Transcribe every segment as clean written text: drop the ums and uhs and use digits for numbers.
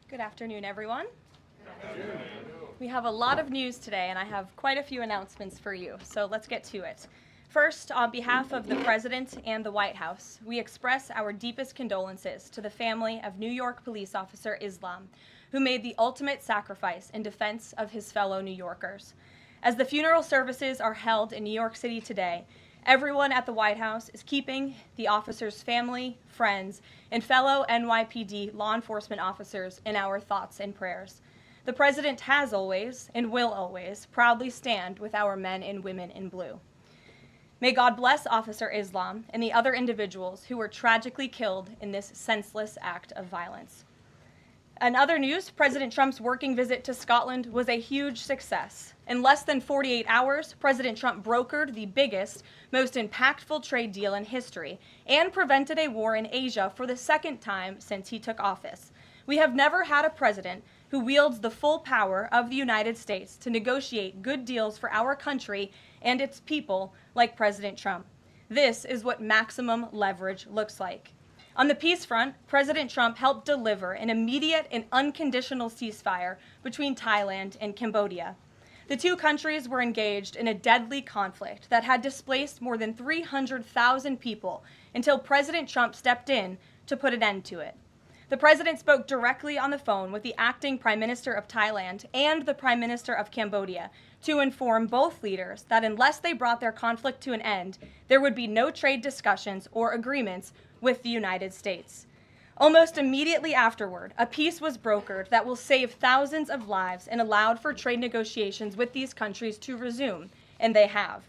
Good afternoon, everyone. We have a lot of news today, and I have quite a few announcements for you, so let's get to it. First, on behalf of the President and the White House, we express our deepest condolences to the family of New York police officer Islam, who made the ultimate sacrifice in defense of his fellow New Yorkers. As the funeral services are held in New York City today, everyone at the White House is keeping the officer's family, friends, and fellow NYPD law enforcement officers in our thoughts and prayers. The President has always, and will always, proudly stand with our men and women in blue. May God bless Officer Islam and the other individuals who were tragically killed in this senseless act of violence. In other news, President Trump's working visit to Scotland was a huge success. In less than 48 hours, President Trump brokered the biggest, most impactful trade deal in history and prevented a war in Asia for the second time since he took office. We have never had a president who wields the full power of the United States to negotiate good deals for our country and its people like President Trump. This is what maximum leverage looks like. On the peace front, President Trump helped deliver an immediate and unconditional ceasefire between Thailand and Cambodia. The two countries were engaged in a deadly conflict that had displaced more than 300,000 people until President Trump stepped in to put an end to it. The president spoke directly on the phone with the acting Prime Minister of Thailand and the Prime Minister of Cambodia to inform both leaders that unless they brought their conflict to an end, there would be no trade discussions or agreements with the United States. Almost immediately afterward, a peace was brokered that will save thousands of lives and allowed for trade negotiations with these countries to resume, and they have.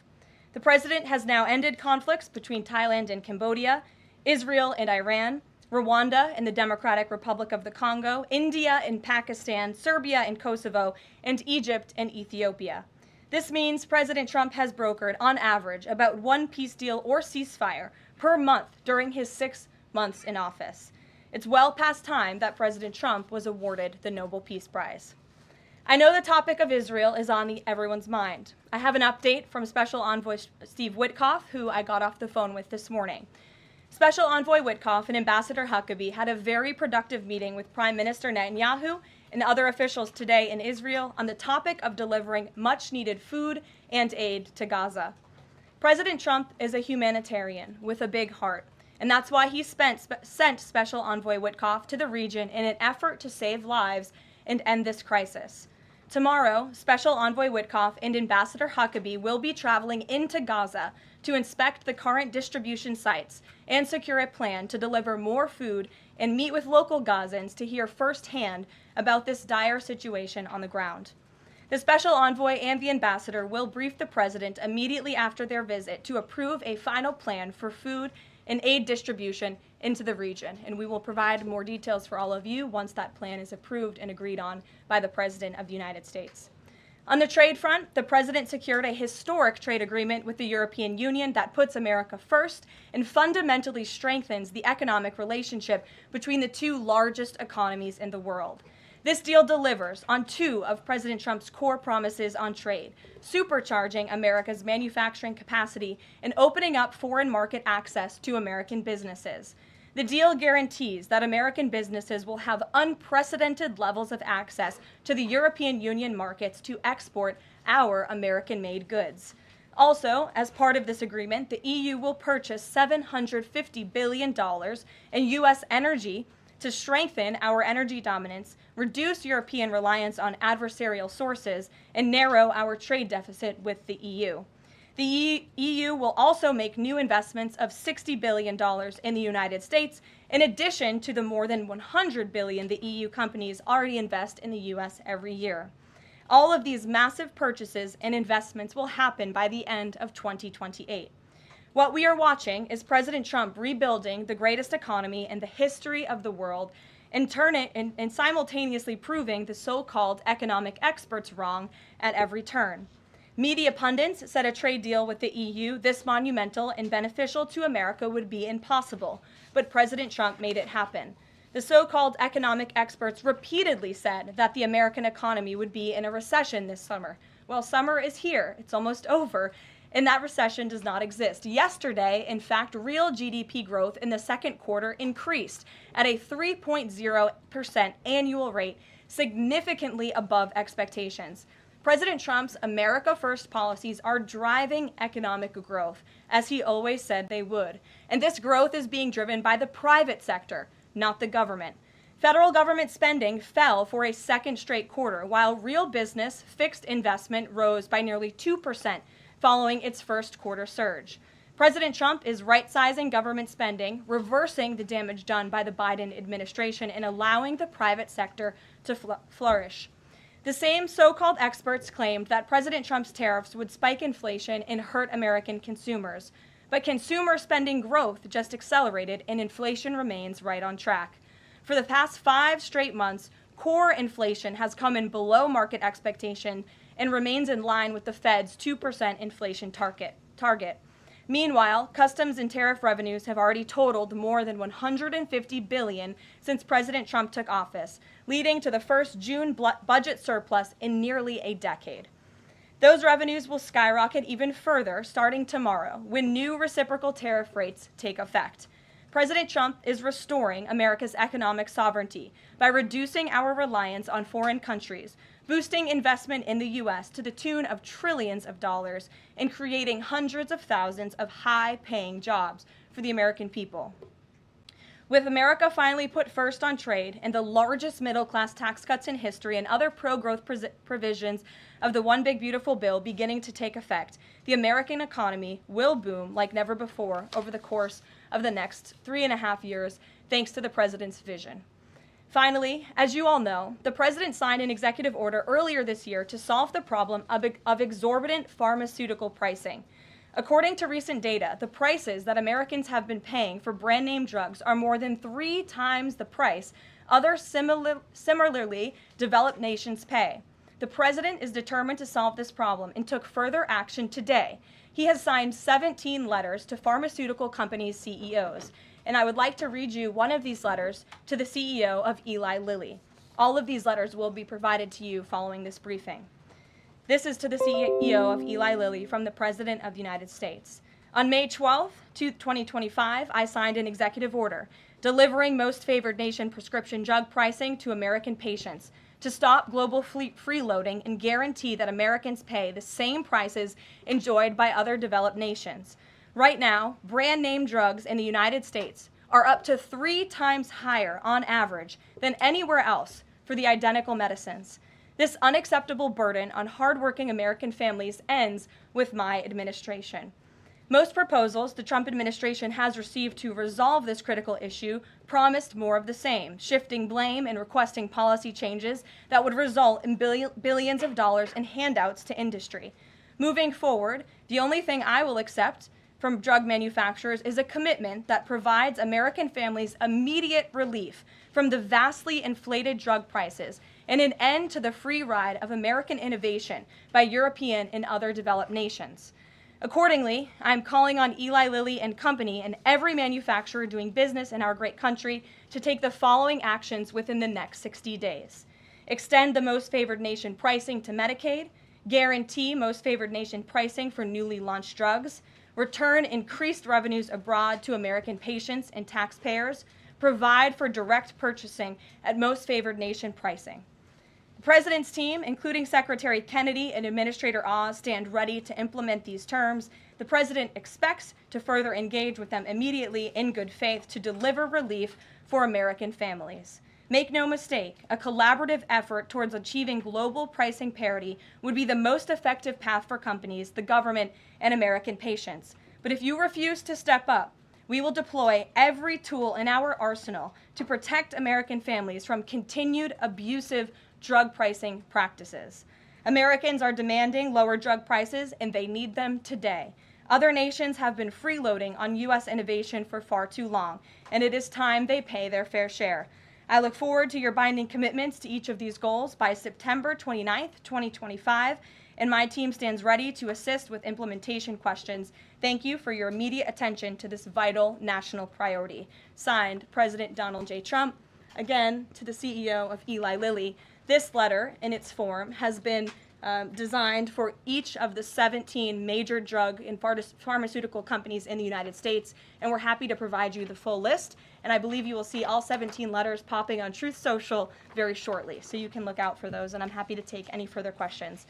The president has now ended conflicts between Thailand and Cambodia, Israel and Iran, Rwanda and the Democratic Republic of the Congo, India and Pakistan, Serbia and Kosovo, and Egypt and Ethiopia. This means President Trump has brokered, on average, about one peace deal or ceasefire per month during his 6 months in office. It's well past time that President Trump was awarded the Nobel Peace Prize. I know the topic of Israel is on everyone's mind. I have an update from Special Envoy Steve Witkoff, who I got off the phone with this morning. Special Envoy Witkoff and Ambassador Huckabee had a very productive meeting with Prime Minister Netanyahu and other officials today in Israel on the topic of delivering much-needed food and aid to Gaza. President Trump is a humanitarian with a big heart, and that's why he sent Special Envoy Witkoff to the region in an effort to save lives and end this crisis. Tomorrow, Special Envoy Witkoff and Ambassador Huckabee will be traveling into Gaza to inspect the current distribution sites and secure a plan to deliver more food and meet with local Gazans to hear firsthand about this dire situation on the ground. The Special Envoy and the Ambassador will brief the President immediately after their visit to approve a final plan for food and aid distribution into the region, and we will provide more details for all of you once that plan is approved and agreed on by the President of the United States. On the trade front, the President secured a historic trade agreement with the European Union that puts America first and fundamentally strengthens the economic relationship between the two largest economies in the world. This deal delivers on two of President Trump's core promises on trade, supercharging America's manufacturing capacity and opening up foreign market access to American businesses. The deal guarantees that American businesses will have unprecedented levels of access to the European Union markets to export our American-made goods. Also, as part of this agreement, the EU will purchase $750 billion in U.S. energy to strengthen our energy dominance, reduce European reliance on adversarial sources, and narrow our trade deficit with the EU. The EU will also make new investments of $60 billion in the United States, in addition to the more than $100 billion the EU companies already invest in the U.S. every year. All of these massive purchases and investments will happen by the end of 2028. What we are watching is President Trump rebuilding the greatest economy in the history of the world and simultaneously proving the so-called economic experts wrong at every turn. Media pundits said a trade deal with the EU this monumental and beneficial to America would be impossible, but President Trump made it happen. The so-called economic experts repeatedly said that the American economy would be in a recession this summer. Well, summer is here, it's almost over, And that recession does not exist. Yesterday, in fact, real GDP growth in the second quarter increased at a 3.0% annual rate, significantly above expectations. President Trump's America First policies are driving economic growth, as he always said they would. And this growth is being driven by the private sector, not the government. Federal government spending fell for a second straight quarter, while real business fixed investment rose by nearly 2% following its first quarter surge. President Trump is right-sizing government spending, reversing the damage done by the Biden administration, and allowing the private sector to flourish. The same so-called experts claimed that President Trump's tariffs would spike inflation and hurt American consumers. But consumer spending growth just accelerated, and inflation remains right on track. For the past 5 straight months, core inflation has come in below market expectation and remains in line with the Fed's 2% inflation target. Meanwhile, customs and tariff revenues have already totaled more than $150 billion since President Trump took office, leading to the first June budget surplus in nearly a decade. Those revenues will skyrocket even further starting tomorrow when new reciprocal tariff rates take effect. President Trump is restoring America's economic sovereignty by reducing our reliance on foreign countries, boosting investment in the U.S. to the tune of trillions of dollars, and creating hundreds of thousands of high-paying jobs for the American people. With America finally put first on trade and the largest middle-class tax cuts in history and other pro-growth provisions of the One Big Beautiful Bill beginning to take effect, the American economy will boom like never before over the course of the next 3.5 years, thanks to the president's vision. Finally, as you all know, the president signed an executive order earlier this year to solve the problem of exorbitant pharmaceutical pricing. According to recent data, the prices that Americans have been paying for brand name drugs are more than 3 times the price other similarly developed nations pay. The president is determined to solve this problem and took further action today. He has signed 17 letters to pharmaceutical companies' CEOs. And I would like to read you one of these letters to the CEO of Eli Lilly. All of these letters will be provided to you following this briefing. This is to the CEO of Eli Lilly from the President of the United States. On May 12, 2025, I signed an executive order delivering most favored nation prescription drug pricing to American patients to stop global freeloading and guarantee that Americans pay the same prices enjoyed by other developed nations. Right now, brand name drugs in the United States are up to 3 times higher on average than anywhere else for the identical medicines. This unacceptable burden on hardworking American families ends with my administration. Most proposals the Trump administration has received to resolve this critical issue promised more of the same, shifting blame and requesting policy changes that would result in billions of dollars in handouts to industry. Moving forward, the only thing I will accept from drug manufacturers is a commitment that provides American families immediate relief from the vastly inflated drug prices and an end to the free ride of American innovation by European and other developed nations. Accordingly, I'm calling on Eli Lilly and Company and every manufacturer doing business in our great country to take the following actions within the next 60 days. Extend the most favored nation pricing to Medicaid, guarantee most favored nation pricing for newly launched drugs, return increased revenues abroad to American patients and taxpayers, provide for direct purchasing at most favored nation pricing. The President's team, including Secretary Kennedy and Administrator Oz, stand ready to implement these terms. The President expects to further engage with them immediately in good faith to deliver relief for American families. Make no mistake, a collaborative effort towards achieving global pricing parity would be the most effective path for companies, the government, and American patients. But if you refuse to step up, we will deploy every tool in our arsenal to protect American families from continued abusive drug pricing practices. Americans are demanding lower drug prices, and they need them today. Other nations have been freeloading on U.S. innovation for far too long, and it is time they pay their fair share. I look forward to your binding commitments to each of these goals by September 29th, 2025, and my team stands ready to assist with implementation questions. Thank you for your immediate attention to this vital national priority. Signed, President Donald J. Trump. Again, to the CEO of Eli Lilly. This letter, in its form, has been designed for each of the 17 major drug and pharmaceutical companies in the United States, and we're happy to provide you the full list. And I believe you will see all 17 letters popping on Truth Social very shortly, so you can look out for those, and I'm happy to take any further questions.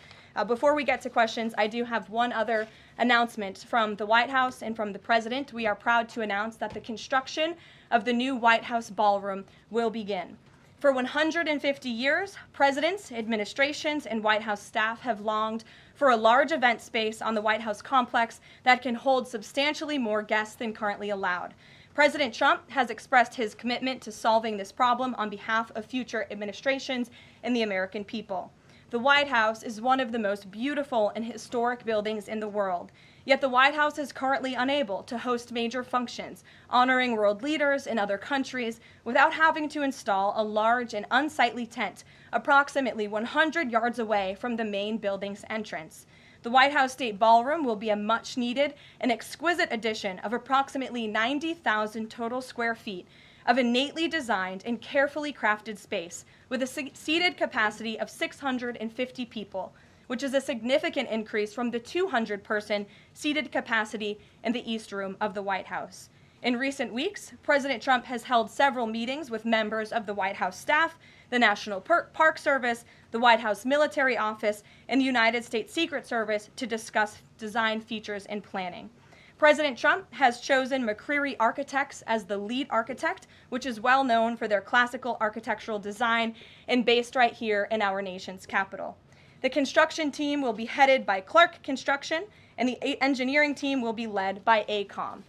Before we get to questions, I do have one other announcement from the White House and from the President. We are proud to announce that the construction of the new White House ballroom will begin. For 150 years, presidents, administrations, and White House staff have longed for a large event space on the White House complex that can hold substantially more guests than currently allowed. President Trump has expressed his commitment to solving this problem on behalf of future administrations and the American people. The White House is one of the most beautiful and historic buildings in the world. Yet the White House is currently unable to host major functions, honoring world leaders in other countries without having to install a large and unsightly tent approximately 100 yards away from the main building's entrance. The White House State Ballroom will be a much-needed and exquisite addition of approximately 90,000 total square feet of innately designed and carefully crafted space with a seated capacity of 650 people, which is a significant increase from the 200-person seated capacity in the East Room of the White House. In recent weeks, President Trump has held several meetings with members of the White House staff, the National Park Service, the White House Military Office, and the United States Secret Service to discuss design features and planning. President Trump has chosen McCreary Architects as the lead architect, which is well known for their classical architectural design and based right here in our nation's capital. The construction team will be headed by Clark Construction, and the engineering team will be led by AECOM.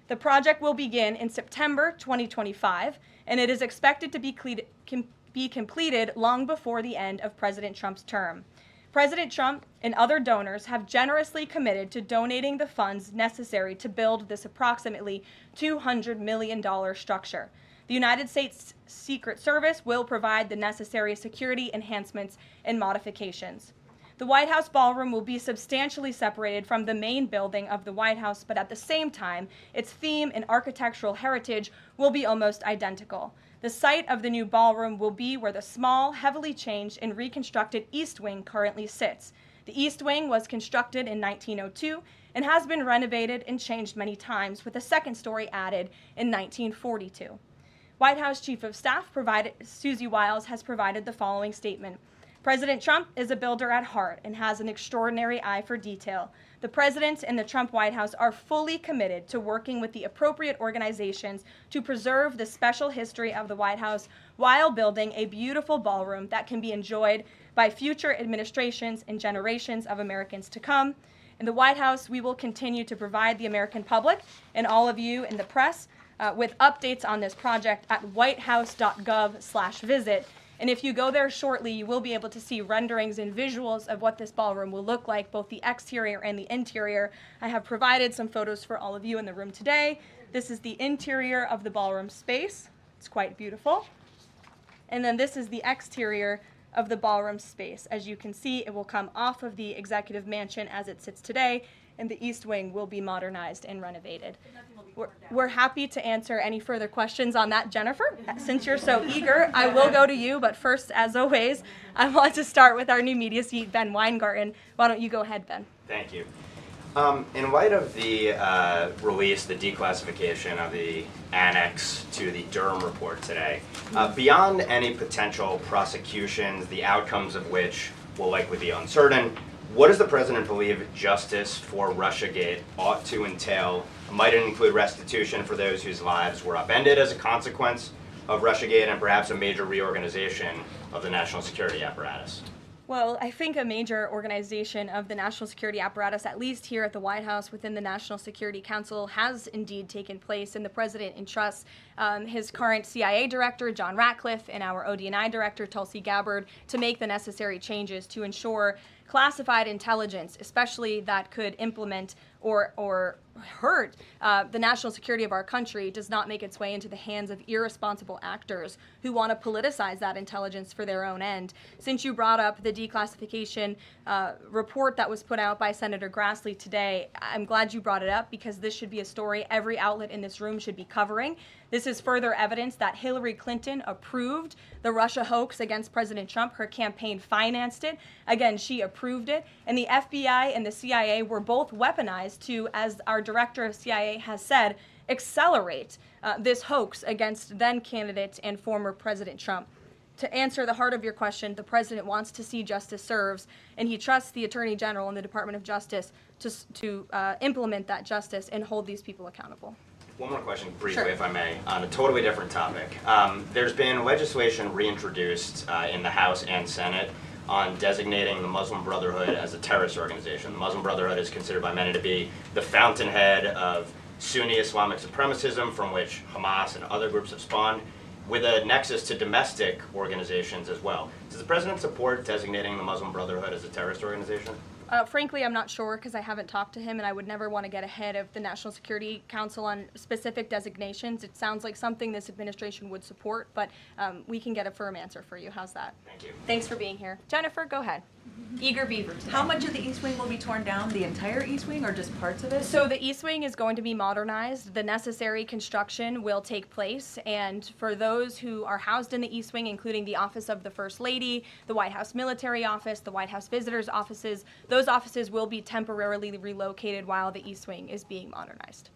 The project will begin in September 2025, and it is expected to be completed long before the end of President Trump's term. President Trump and other donors have generously committed to donating the funds necessary to build this approximately $200 million structure. The United States Secret Service will provide the necessary security enhancements and modifications. The White House ballroom will be substantially separated from the main building of the White House, but at the same time, its theme and architectural heritage will be almost identical. The site of the new ballroom will be where the small, heavily changed and reconstructed East Wing currently sits. The East Wing was constructed in 1902 and has been renovated and changed many times, with a second story added in 1942. White House Chief of Staff Susie Wiles has provided the following statement. President Trump is a builder at heart and has an extraordinary eye for detail. The President and the Trump White House are fully committed to working with the appropriate organizations to preserve the special history of the White House while building a beautiful ballroom that can be enjoyed by future administrations and generations of Americans to come. In the White House, we will continue to provide the American public and all of you in the press with updates on this project at whitehouse.gov/visit. And if you go there shortly, you will be able to see renderings and visuals of what this ballroom will look like, both the exterior and the interior. I have provided some photos for all of you in the room today. This is the interior of the ballroom space. It's quite beautiful. And then this is the exterior of the ballroom space. As you can see, it will come off of the executive mansion as it sits today, and the East Wing will be modernized and renovated. We're happy to answer any further questions on that, Jennifer. Since you're so eager, I will go to you, but first, as always, I want to start with our new media seat, Ben Weingarten. Why don't you go ahead, Ben? Thank you. In light of the release, the declassification of the annex to the Durham report today, beyond any potential prosecutions, the outcomes of which will likely be uncertain, what does the President believe justice for Russiagate ought to entail? Might it include restitution for those whose lives were upended as a consequence of Russiagate, and perhaps a major reorganization of the national security apparatus? Well, I think a major organization of the national security apparatus, at least here at the White House within the National Security Council, has indeed taken place, and the President entrusts his current CIA director, John Ratcliffe, and our ODNI director, Tulsi Gabbard, to make the necessary changes to ensure classified intelligence, especially that could implement or hurt the national security of our country, does not make its way into the hands of irresponsible actors who want to politicize that intelligence for their own end. Since you brought up the declassification report that was put out by Senator Grassley today, I'm glad you brought it up, because this should be a story every outlet in this room should be covering. This is further evidence that Hillary Clinton approved the Russia hoax against President Trump. Her campaign financed it. Again, she approved it. And the FBI and the CIA were both weaponized to, as our director of CIA has said, accelerate this hoax against then candidate and former President Trump. To answer the heart of your question, the president wants to see justice served, and he trusts the Attorney General and the Department of Justice to implement that justice and hold these people accountable. One more question, briefly, Sure. if I may, on a totally different topic. There's been legislation reintroduced in the House and Senate on designating the Muslim Brotherhood as a terrorist organization. The Muslim Brotherhood is considered by many to be the fountainhead of Sunni Islamic supremacism from which Hamas and other groups have spawned, with a nexus to domestic organizations as well. Does the president support designating the Muslim Brotherhood as a terrorist organization? Frankly, I'm not sure because I haven't talked to him, and I would never want to get ahead of the National Security Council on specific designations. It sounds like something this administration would support, but we can get a firm answer for you. How's that? Thank you. Thanks for being here. Jennifer, go ahead. Eager beaver today. How much of the East Wing will be torn down? The entire East Wing or just parts of it? So the East Wing is going to be modernized. The necessary construction will take place. And for those who are housed in the East Wing, including the Office of the First Lady, the White House Military Office, the White House Visitors Offices, those offices will be temporarily relocated while the East Wing is being modernized.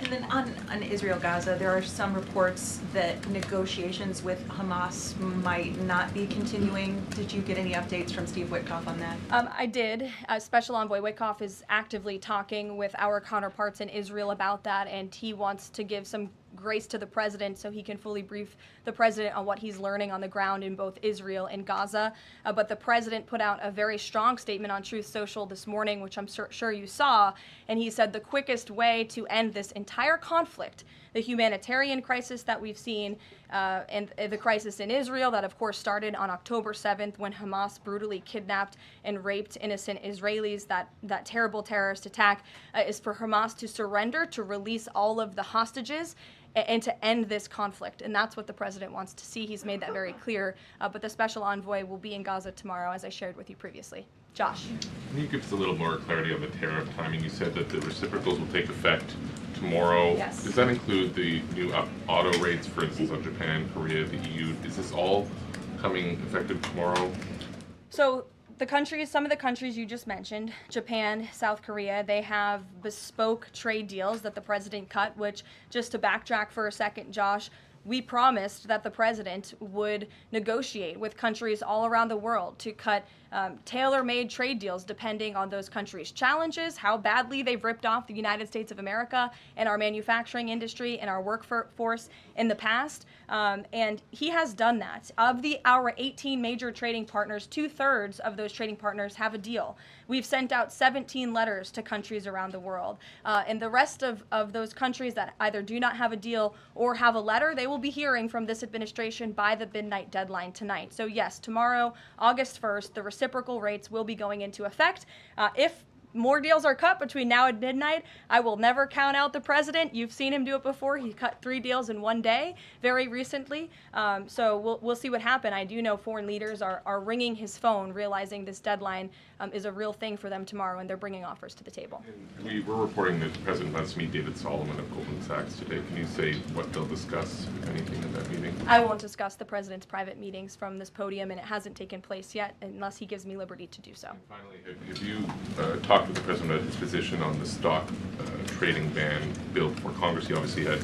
And then on Israel-Gaza, there are some reports that negotiations with Hamas might not be continuing. Did you get any updates from Steve Witkoff on that? I did. Special Envoy Witkoff is actively talking with our counterparts in Israel about that, and he wants to give some grace to the president so he can fully brief the president on what he's learning on the ground in both Israel and Gaza. But the president put out a very strong statement on Truth Social this morning, which I'm sure you saw, and he said the quickest way to end this entire conflict, the humanitarian crisis that we've seen, and the crisis in Israel that of course started on October 7th when Hamas brutally kidnapped and raped innocent Israelis, that terrible terrorist attack, is for Hamas to surrender, to release all of the hostages, and to end this conflict. And that's what the president wants to see. He's made that very clear. But the special envoy will be in Gaza tomorrow, as I shared with you previously. Josh. Can you give us a little more clarity on the tariff timing? You said that the reciprocals will take effect tomorrow. Yes. Does that include the new auto rates, for instance, on Japan, Korea, the EU? Is this all coming effective tomorrow? So some of the countries you just mentioned, Japan, South Korea, they have bespoke trade deals that the president cut, which, just to backtrack for a second, Josh, we promised that the president would negotiate with countries all around the world to cut tailor-made trade deals depending on those countries' challenges, how badly they've ripped off the United States of America and our manufacturing industry and our workforce in the past. And he has done that. Of our 18 major trading partners, 2/3 of those trading partners have a deal. We've sent out 17 letters to countries around the world. And the rest of those countries that either do not have a deal or have a letter, they will be hearing from this administration by the midnight deadline tonight. So yes, tomorrow, August 1st, the reciprocal rates will be going into effect. If more deals are cut between now and midnight, I will never count out the president. You've seen him do it before. He cut 3 deals in one day very recently. So we'll see what happens. I do know foreign leaders are ringing his phone, realizing this deadline is a real thing for them tomorrow, and they're bringing offers to the table. And we were reporting that the president wants to meet David Solomon of Goldman Sachs today. Can you say what they'll discuss, if anything, in that meeting? I won't discuss the president's private meetings from this podium, and it hasn't taken place yet unless he gives me liberty to do so. And finally, have you talked with the president about his position on the stock trading ban bill before Congress? He obviously had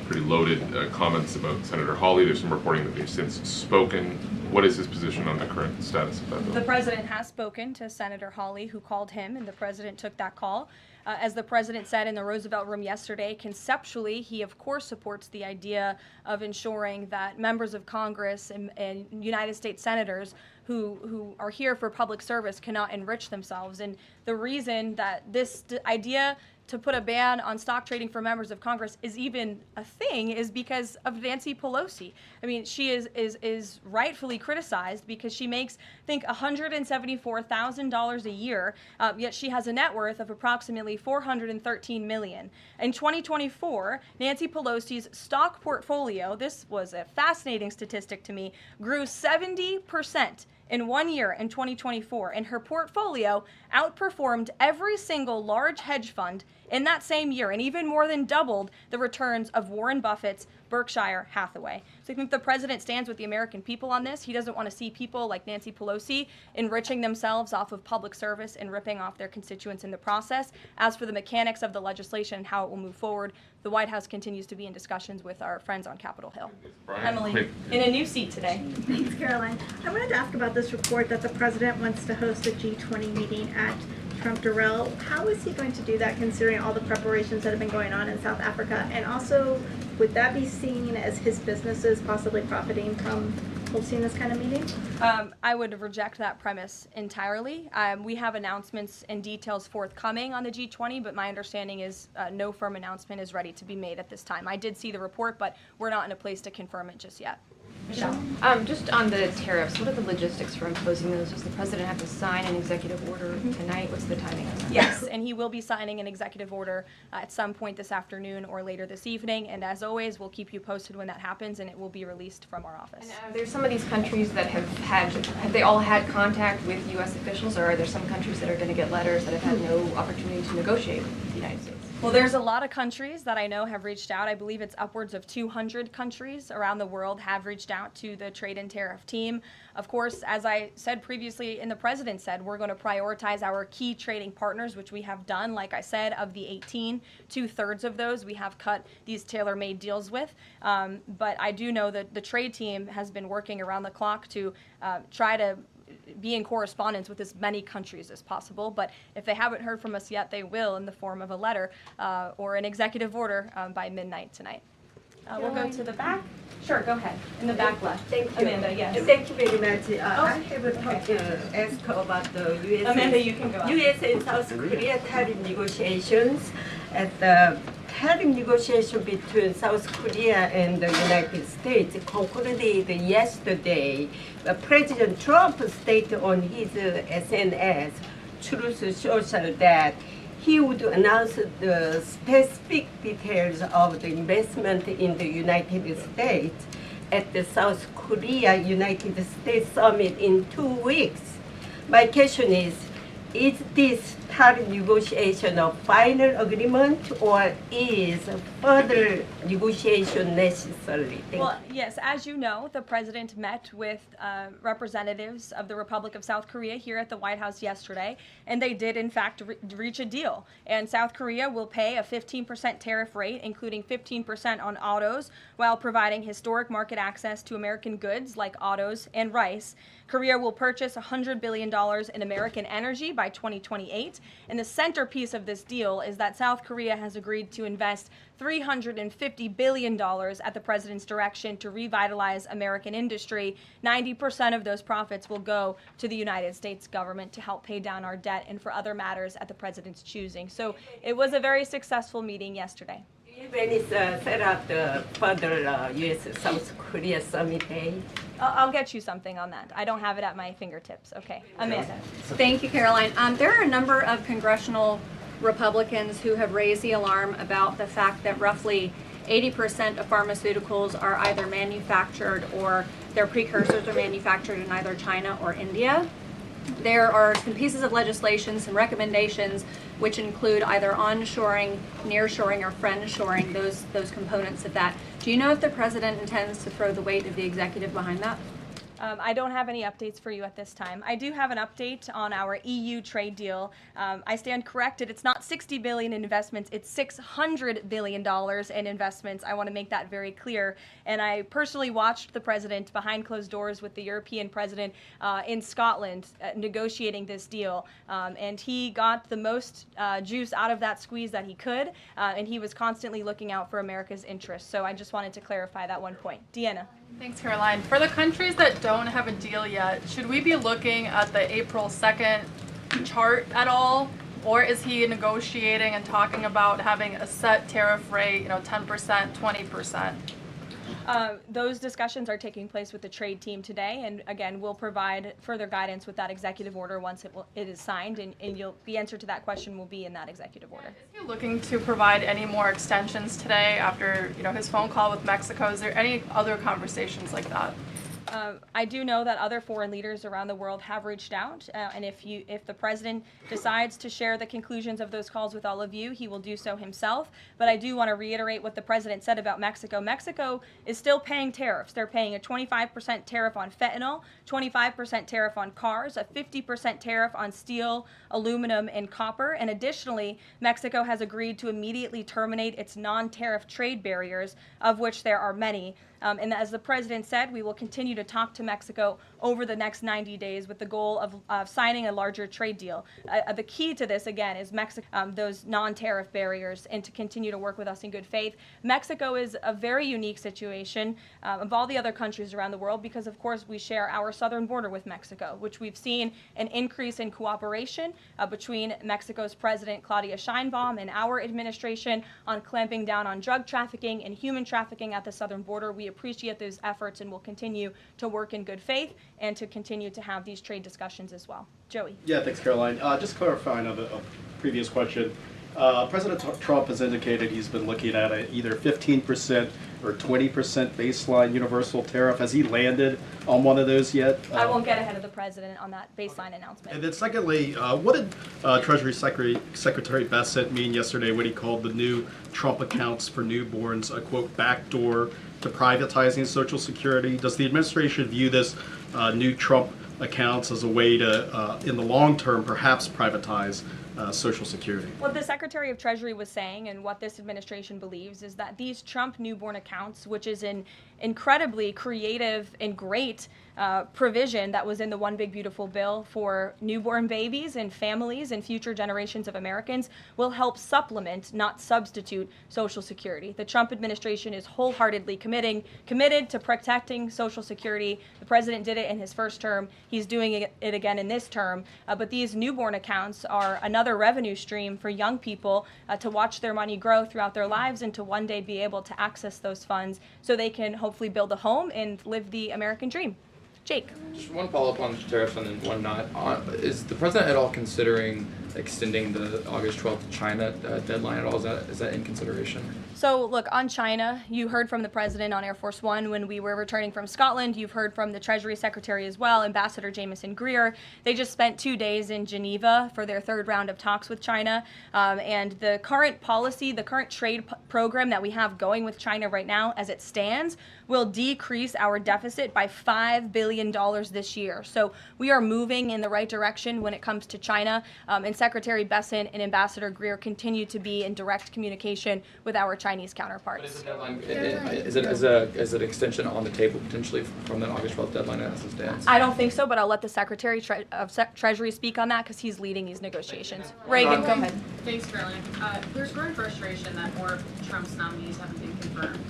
pretty loaded comments about Senator Hawley. There's some reporting that they've since spoken. What is his position on the current status of that bill? The president has spoken to Senator Hawley, who called him, and the president took that call. As the president said in the Roosevelt Room yesterday, conceptually, he of course supports the idea of ensuring that members of Congress and United States senators who are here for public service cannot enrich themselves. And the reason that this idea to put a ban on stock trading for members of Congress is even a thing is because of Nancy Pelosi. I mean, she is rightfully criticized because she makes, I think, $174,000 a year, yet she has a net worth of approximately $413 million. In 2024, Nancy Pelosi's stock portfolio, this was a fascinating statistic to me, grew 70% in 1 year in 2024, and her portfolio outperformed every single large hedge fund in that same year and even more than doubled the returns of Warren Buffett's, Berkshire Hathaway. So I think the president stands with the American people on this. He doesn't want to see people like Nancy Pelosi enriching themselves off of public service and ripping off their constituents in the process. As for the mechanics of the legislation and how it will move forward, the White House continues to be in discussions with our friends on Capitol Hill. Brian, Emily, quick. in a new seat today. Thanks, Caroline. I wanted to ask about this report that the president wants to host a G20 meeting at Trump Durrell. How is he going to do that, considering all the preparations that have been going on in South Africa? And also, would that be seen as his businesses possibly profiting from hosting this kind of meeting? I would reject that premise entirely. We have announcements and details forthcoming on the G20, but my understanding is no firm announcement is ready to be made at this time. I did see the report, but we're not in a place to confirm it just yet. Michelle? Just on the tariffs, what are the logistics for imposing those? Does the president have to sign an executive order tonight? What's the timing of that? Yes, and he will be signing an executive order at some point this afternoon or later this evening. And as always, we'll keep you posted when that happens, and it will be released from our office. And there's some of these countries that have they all had contact with U.S. officials, or are there some countries that are going to get letters that have had no opportunity to negotiate with the United States? Well, there's a lot of countries that I know have reached out. I believe it's upwards of 200 countries around the world have reached out to the trade and tariff team. Of course, as I said previously and the president said, we're going to prioritize our key trading partners, which we have done. Like I said, of the 18, 2/3 of those we have cut these tailor-made deals with. But I do know that the trade team has been working around the clock to try to be in correspondence with as many countries as possible. But if they haven't heard from us yet, they will in the form of a letter or an executive order by midnight tonight. We'll go to the back. Sure, go ahead. In the back left. Thank you. Amanda, yes. Thank you very much. I have a talk ask about the U.S. Amanda, you can go on. U.S. and South Korea tariff negotiations. At the tariff negotiation between South Korea and the United States concluded yesterday. President Trump stated on his SNS, Truth Social, that he would announce the specific details of the investment in the United States at the South Korea United States Summit in 2 weeks. My question is this tariff negotiation a final agreement, or is further negotiation necessary? Well, yes, as you know, the president met with representatives of the Republic of South Korea here at the White House yesterday, and they did, in fact, reach a deal. And South Korea will pay a 15% tariff rate, including 15% on autos, while providing historic market access to American goods like autos and rice. Korea will purchase $100 billion in American energy by 2028. And the centerpiece of this deal is that South Korea has agreed to invest $350 billion at the president's direction to revitalize American industry. 90% of those profits will go to the United States government to help pay down our debt and for other matters at the president's choosing. So it was a very successful meeting yesterday. When is set up the further U.S.-South Korea summit day? I'll get you something on that. I don't have it at my fingertips. Okay, Amanda. Thank you, Caroline. There are a number of congressional Republicans who have raised the alarm about the fact that roughly 80% of pharmaceuticals are either manufactured or their precursors are manufactured in either China or India. There are some pieces of legislation, some recommendations, which include either onshoring, nearshoring, or friendshoring, those components of that. Do you know if the president intends to throw the weight of the executive behind that? I don't have any updates for you at this time. I do have an update on our EU trade deal. I stand corrected. It's not $60 billion in investments. It's $600 billion in investments. I want to make that very clear. And I personally watched the president behind closed doors with the European president in Scotland negotiating this deal. And he got the most juice out of that squeeze that he could. And he was constantly looking out for America's interests. So I just wanted to clarify that one point. Deanna. Thanks, Caroline. For the countries that don't have a deal yet, should we be looking at the April 2nd chart at all? Or is he negotiating and talking about having a set tariff rate, 10%, 20%? Those discussions are taking place with the trade team today, and again, we'll provide further guidance with that executive order once it is signed, and the answer to that question will be in that executive order. Is he looking to provide any more extensions today after his phone call with Mexico? Is there any other conversations like that? I do know that other foreign leaders around the world have reached out, and if the president decides to share the conclusions of those calls with all of you, he will do so himself. But I do want to reiterate what the president said about Mexico. Mexico is still paying tariffs. They're paying a 25% tariff on fentanyl, 25% tariff on cars, a 50% tariff on steel, aluminum, and copper. And additionally, Mexico has agreed to immediately terminate its non-tariff trade barriers, of which there are many. And as the president said, we will continue to talk to Mexico over the next 90 days with the goal of signing a larger trade deal. The key to this, again, is Mexico, those non-tariff barriers, and to continue to work with us in good faith. Mexico is a very unique situation of all the other countries around the world because, of course, we share our southern border with Mexico, which we've seen an increase in cooperation between Mexico's President Claudia Sheinbaum and our administration on clamping down on drug trafficking and human trafficking at the southern border. We appreciate those efforts and will continue to work in good faith and to continue to have these trade discussions as well. Joey. Yeah, thanks, Caroline. Just clarifying on the previous question. President Trump has indicated he's been looking at either 15% or 20% baseline universal tariff. Has he landed on one of those yet? I won't get ahead of the president on that baseline announcement. And then secondly, what did Treasury Secretary Bessent mean yesterday when he called the new Trump accounts for newborns a, quote, backdoor to privatizing Social Security? Does the administration view this new Trump accounts as a way to, in the long term, perhaps privatize Social Security? What the Secretary of Treasury was saying and what this administration believes is that these Trump newborn accounts, which is an incredibly creative and great provision that was in the One Big Beautiful Bill for newborn babies and families and future generations of Americans, will help supplement, not substitute, Social Security. The Trump administration is wholeheartedly committed to protecting Social Security. The president did it in his first term. He's doing it again in this term. But these newborn accounts are another revenue stream for young people to watch their money grow throughout their lives and to one day be able to access those funds so they can hopefully build a home and live the American dream. Jake. Just one follow-up on tariffs and then one not. Is the president at all considering extending the August 12th China deadline at all? Is that in consideration? So look, on China, you heard from the president on Air Force One when we were returning from Scotland. You've heard from the Treasury Secretary as well, Ambassador Jameson Greer. They just spent 2 days in Geneva for their third round of talks with China. And the current policy, the current trade program that we have going with China right now, as it stands, will decrease our deficit by $5 billion this year. So we are moving in the right direction when it comes to China. And Secretary Bessent and Ambassador Greer continue to be in direct communication with our Chinese counterparts. What is the deadline? Is it extension on the table potentially from that August 12th deadline as it stands? I don't think so, but I'll let the Secretary of Treasury speak on that because he's leading these negotiations. Reagan, go ahead. Thanks, Caroline. There's growing frustration that more of Trump's nominees haven't been confirmed.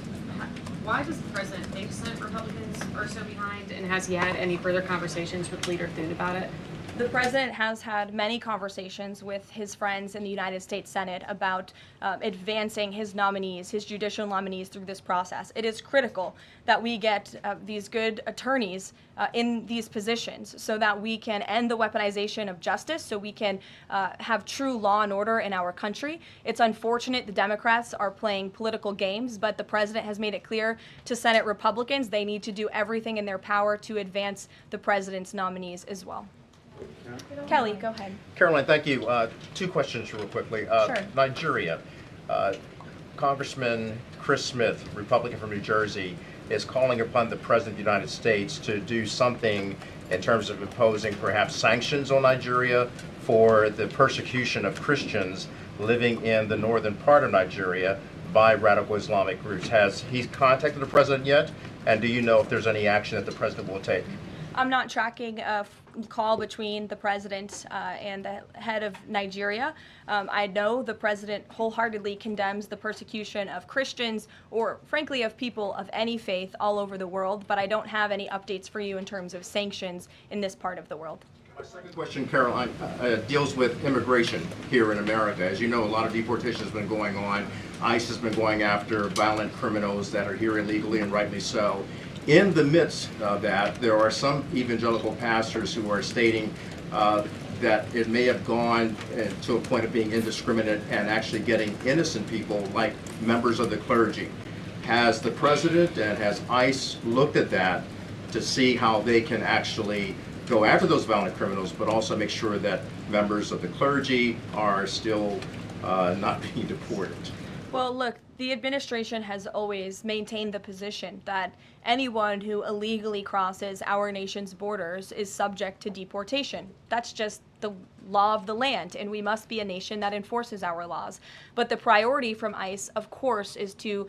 Why does the president think Senate Republicans are so behind, and has he had any further conversations with Leader Thune about it? The president has had many conversations with his friends in the United States Senate about advancing his nominees, his judicial nominees through this process. It is critical that we get these good attorneys in these positions so that we can end the weaponization of justice, so we can have true law and order in our country. It's unfortunate the Democrats are playing political games, but the president has made it clear to Senate Republicans they need to do everything in their power to advance the president's nominees as well. Kelly, go ahead. Caroline, thank you. 2 questions real quickly. Sure. Nigeria. Congressman Chris Smith, Republican from New Jersey, is calling upon the President of the United States to do something in terms of imposing perhaps sanctions on Nigeria for the persecution of Christians living in the northern part of Nigeria by radical Islamic groups. Has he contacted the President yet? And do you know if there's any action that the President will take? I'm not tracking a call between the president and the head of Nigeria. I know the president wholeheartedly condemns the persecution of Christians or, frankly, of people of any faith all over the world, but I don't have any updates for you in terms of sanctions in this part of the world. My second question, Caroline, deals with immigration here in America. As you know, a lot of deportation has been going on. ICE has been going after violent criminals that are here illegally, and rightly so. In the midst of that, there are some evangelical pastors who are stating that it may have gone to a point of being indiscriminate and actually getting innocent people, like members of the clergy. Has the president and has ICE looked at that to see how they can actually go after those violent criminals, but also make sure that members of the clergy are still not being deported. Well, look, the administration has always maintained the position that anyone who illegally crosses our nation's borders is subject to deportation. That's just the law of the land, and we must be a nation that enforces our laws. But the priority from ICE, of course, is to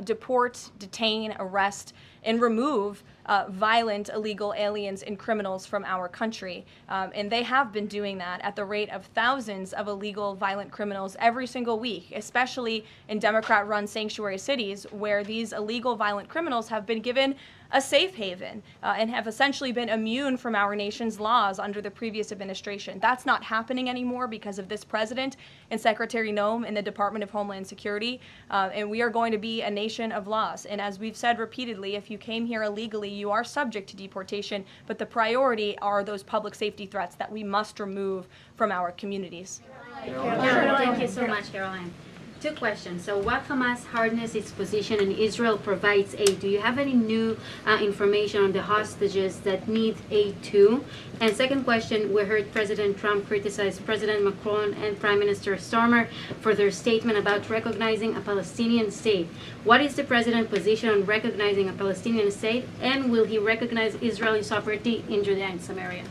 deport, detain, arrest, and remove violent illegal aliens and criminals from our country. And they have been doing that at the rate of thousands of illegal violent criminals every single week, especially in Democrat-run sanctuary cities where these illegal violent criminals have been given a safe haven and have essentially been immune from our nation's laws under the previous administration. That's not happening anymore because of this president and Secretary Noem in the Department of Homeland Security, and we are going to be a nation of laws. And as we've said repeatedly, if you came here illegally, you are subject to deportation, but the priority are those public safety threats that we must remove from our communities. Thank you so much, Caroline. Two questions. So what Hamas hardens its position and Israel provides aid? Do you have any new information on the hostages that need aid too? And second question, we heard President Trump criticize President Macron and Prime Minister Starmer for their statement about recognizing a Palestinian state. What is the president's position on recognizing a Palestinian state, and will he recognize Israeli sovereignty in Judea and Samaria?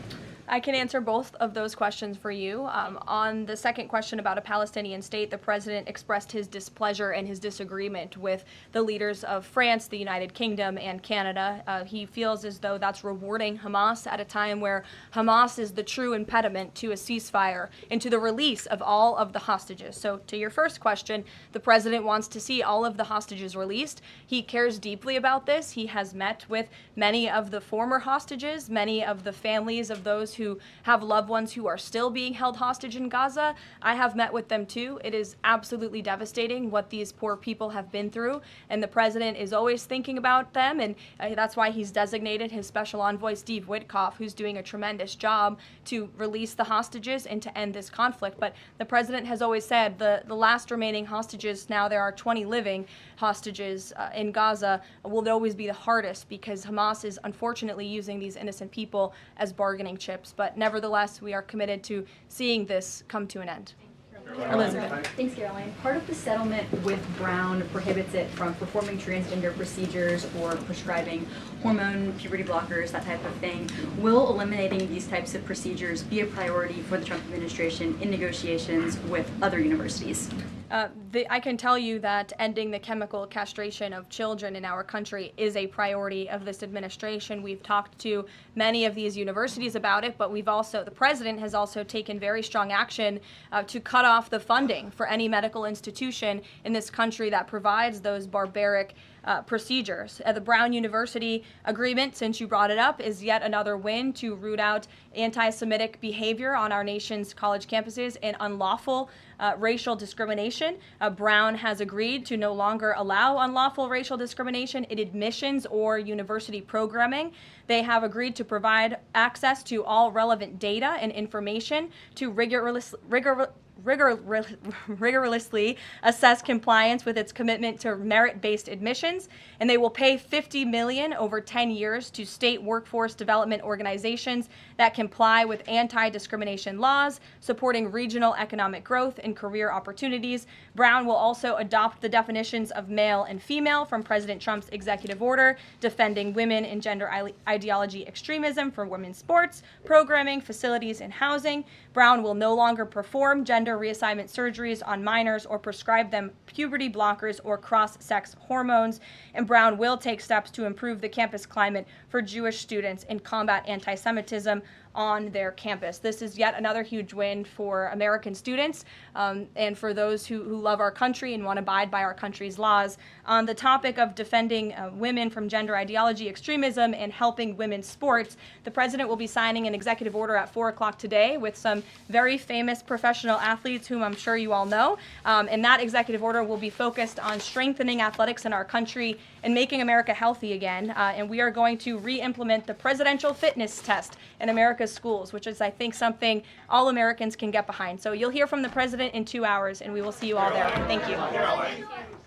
I can answer both of those questions for you. On the second question about a Palestinian state, the president expressed his displeasure and his disagreement with the leaders of France, the United Kingdom, and Canada. He feels as though that's rewarding Hamas at a time where Hamas is the true impediment to a ceasefire and to the release of all of the hostages. So to your first question, the president wants to see all of the hostages released. He cares deeply about this. He has met with many of the former hostages, many of the families of those who have loved ones who are still being held hostage in Gaza. I have met with them too. It is absolutely devastating what these poor people have been through, and the president is always thinking about them, and that's why he's designated his special envoy, Steve Witkoff, who's doing a tremendous job to release the hostages and to end this conflict. But the president has always said the last remaining hostages, now there are 20 living hostages in Gaza, will always be the hardest because Hamas is unfortunately using these innocent people as bargaining chips. But nevertheless, we are committed to seeing this come to an end. Elizabeth. Thanks, Caroline. Part of the settlement with Brown prohibits it from performing transgender procedures or prescribing hormone puberty blockers, that type of thing. Will eliminating these types of procedures be a priority for the Trump administration in negotiations with other universities? I can tell you that ending the chemical castration of children in our country is a priority of this administration. We've talked to many of these universities about it, but the president has also taken very strong action to cut off the funding for any medical institution in this country that provides those barbaric procedures. The Brown University agreement, since you brought it up, is yet another win to root out anti-Semitic behavior on our nation's college campuses and unlawful racial discrimination. Brown has agreed to no longer allow unlawful racial discrimination in admissions or university programming. They have agreed to provide access to all relevant data and information to rigorously assess compliance with its commitment to merit-based admissions, and they will pay $50 million over 10 years to state workforce development organizations that comply with anti-discrimination laws, supporting regional economic growth and career opportunities. Brown will also adopt the definitions of male and female from President Trump's executive order, defending women and gender ideology extremism for women's sports, programming, facilities, and housing. Brown will no longer perform gender reassignment surgeries on minors or prescribe them puberty blockers or cross-sex hormones. And Brown will take steps to improve the campus climate for Jewish students and combat anti-Semitism on their campus. This is yet another huge win for American students and for those who love our country and want to abide by our country's laws. On the topic of defending women from gender ideology extremism and helping women's sports, the president will be signing an executive order at 4 o'clock today with some very famous professional athletes whom I'm sure you all know. And that executive order will be focused on strengthening athletics in our country and making America healthy again. And we are going to re-implement the presidential fitness test in America's schools, which is, I think, something all Americans can get behind. So you'll hear from the president in 2 hours, and we will see you all there. Thank you.